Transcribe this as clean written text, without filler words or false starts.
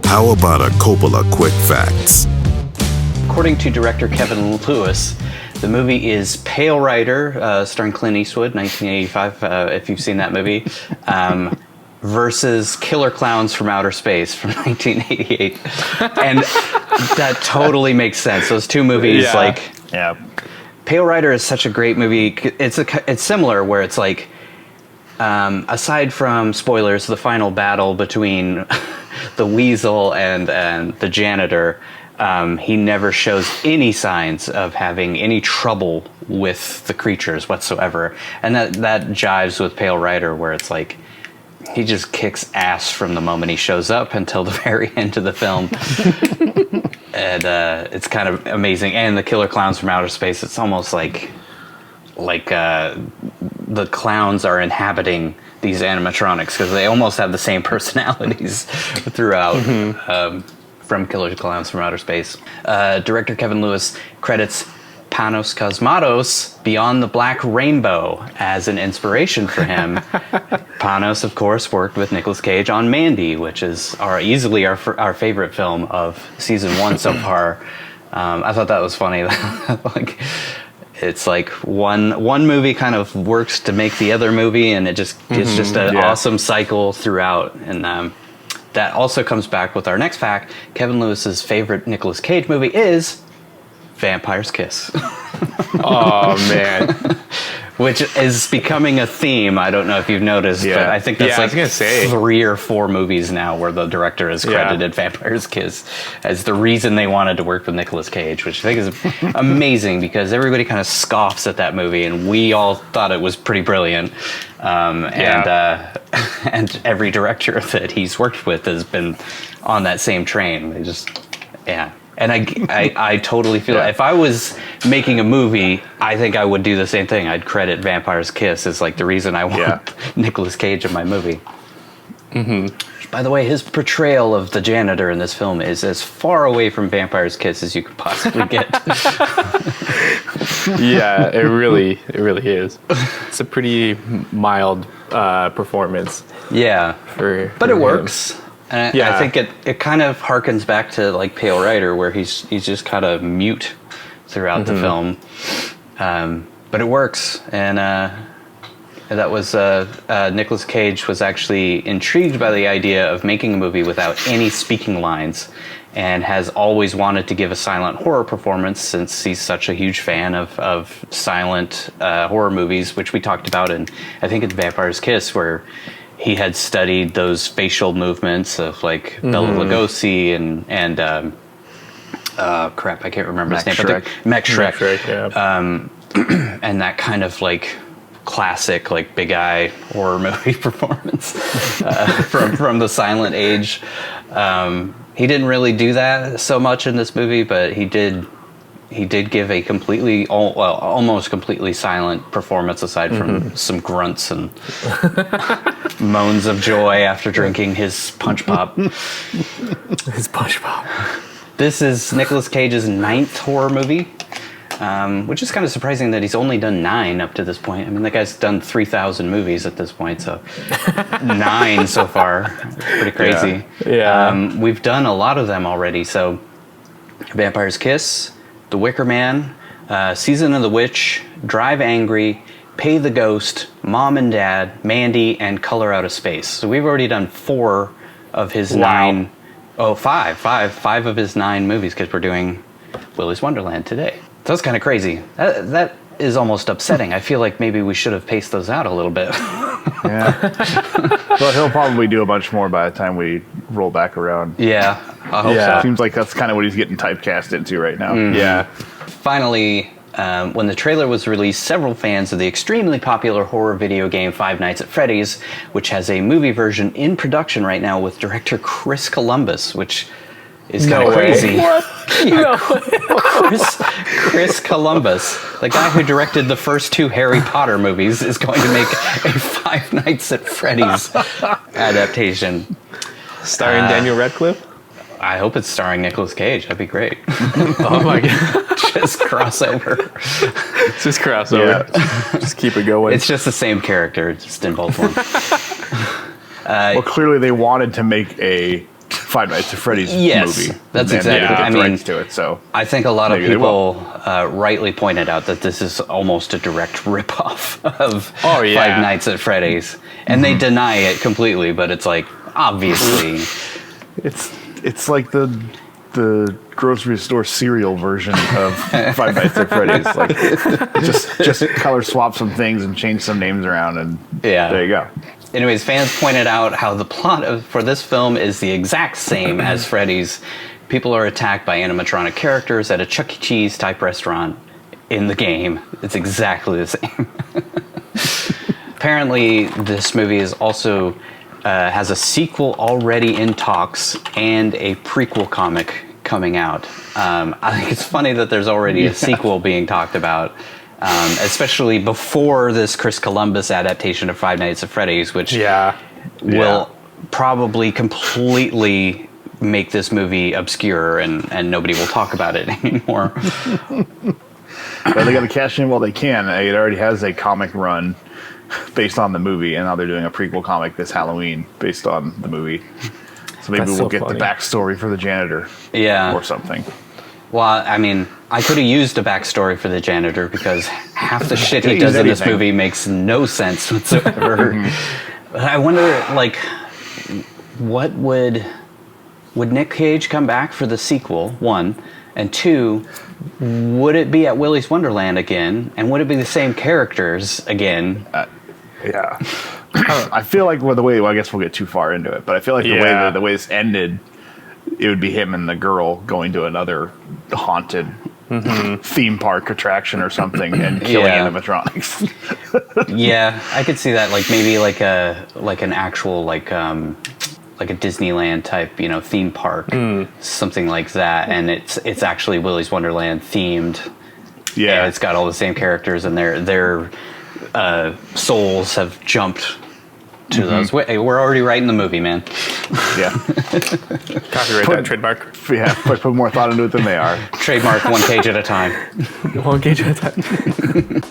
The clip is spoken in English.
How about a Coppola quick facts? According to director Kevin Lewis, the movie is Pale Rider, starring Clint Eastwood, 1985, if you've seen that movie, versus Killer Clowns from Outer Space from 1988. And that totally makes sense. Those two movies, Pale Rider is such a great movie. It's similar where it's like, aside from spoilers, the final battle between the weasel and the janitor, he never shows any signs of having any trouble with the creatures whatsoever. And that jives with Pale Rider, where it's like he just kicks ass from the moment he shows up until the very end of the film. And it's kind of amazing. And the Killer Clowns from Outer Space, it's almost like the clowns are inhabiting these animatronics because they almost have the same personalities throughout. From Killer Clowns from Outer Space. Director Kevin Lewis credits Panos Cosmatos Beyond the Black Rainbow as an inspiration for him. Panos, of course, worked with Nicolas Cage on Mandy, which is easily our favorite film of season 1 so far. I thought that was funny. Like, it's like one movie kind of works to make the other movie, and it's just an awesome cycle throughout. And that also comes back with our next fact. Kevin Lewis's favorite Nicolas Cage movie is Vampire's Kiss. Oh, man. Which is becoming a theme. I don't know if you've noticed, but I think that's 3 or 4 movies now where the director has credited Vampire's Kiss as the reason they wanted to work with Nicolas Cage, which I think is amazing because everybody kind of scoffs at that movie, and we all thought it was pretty brilliant. And every director that he's worked with has been on that same train. They just, And I totally feel if I was making a movie, I think I would do the same thing. I'd credit Vampire's Kiss as like the reason I want Nicolas Cage in my movie. By the way, his portrayal of the janitor in this film is as far away from Vampire's Kiss as you could possibly get. Yeah, it really is. It's a pretty mild performance. Yeah, but it works. And I think it kind of harkens back to like Pale Rider, where he's just kind of mute throughout the film. But it works, and that was Nicolas Cage was actually intrigued by the idea of making a movie without any speaking lines, and has always wanted to give a silent horror performance since he's such a huge fan of silent horror movies, which we talked about in, I think, in Vampire's Kiss, where he had studied those facial movements of like Bela Lugosi and crap, I can't remember his name. Max Schreck. And that kind of like classic like big eye horror movie performance from the silent age. He didn't really do that so much in this movie, but he did give a almost completely silent performance, aside from some grunts and moans of joy after drinking his punch pop. This is Nicolas Cage's 9th horror movie, which is kind of surprising that he's only done 9 up to this point. I mean, that guy's done 3,000 movies at this point, so 9 so far. It's pretty crazy. We've done a lot of them already, so Vampire's Kiss, The Wicker Man, Season of the Witch, Drive Angry, Pay the Ghost, Mom and Dad, Mandy, and Color Out of Space. So we've already done 4 of his 9. Oh, 5 of his 9 movies, because we're doing Willy's Wonderland today. So that's kind of crazy. That is almost upsetting. I feel like maybe we should have paced those out a little bit. But he'll probably do a bunch more by the time we roll back around. Yeah, I hope so. Seems like that's kind of what he's getting typecast into right now. Finally, when the trailer was released, several fans of the extremely popular horror video game Five Nights at Freddy's, which has a movie version in production right now with director Chris Columbus, which is kind of crazy. Chris Columbus, the guy who directed the first 2 Harry Potter movies, is going to make a Five Nights at Freddy's adaptation. Starring Daniel Radcliffe? I hope it's starring Nicolas Cage. That'd be great. Oh my god. Just crossover. Just crossover. Yeah. Just keep it going. It's just the same character, just in both ones. Well, clearly they wanted to make a Five Nights at Freddy's Yes, movie. that's And exactly. they I get the mean, rights to it. So I think a lot of maybe they people rightly pointed out that this is almost a direct ripoff of Five Nights at Freddy's, and they deny it completely. But it's like obviously, it's like the grocery store cereal version of Five Nights at Freddy's. Like just color swap some things and change some names around, and there you go. Anyways, fans pointed out how the plot for this film is the exact same as Freddy's. People are attacked by animatronic characters at a Chuck E. Cheese type restaurant in the game. It's exactly the same. Apparently, this movie is also has a sequel already in talks and a prequel comic coming out. I think it's funny that there's already a sequel being talked about. Especially before this Chris Columbus adaptation of Five Nights at Freddy's, which will probably completely make this movie obscure and nobody will talk about it anymore. But they got to cash in while they can. It already has a comic run based on the movie, and now they're doing a prequel comic this Halloween based on the movie. So maybe we'll get the backstory for the janitor or something. Well, I mean, I could have used a backstory for the janitor because half the shit he does in this movie makes no sense whatsoever. I wonder, like, what would Nick Cage come back for the sequel, one, and two, would it be at Willy's Wonderland again, and would it be the same characters again? I feel like I guess we'll get too far into it, but I feel like the way this ended, it would be him and the girl going to another haunted theme park attraction or something and killing animatronics. I could see that, like maybe like an actual like a Disneyland type, theme park, something like that, and it's actually Willy's Wonderland themed. Yeah, and it's got all the same characters, and their souls have jumped to those. We're already writing the movie, man. Yeah. Copyright that trademark. Yeah, put more thought into it than they are. Trademark 1 page at a time. 1 page at a time.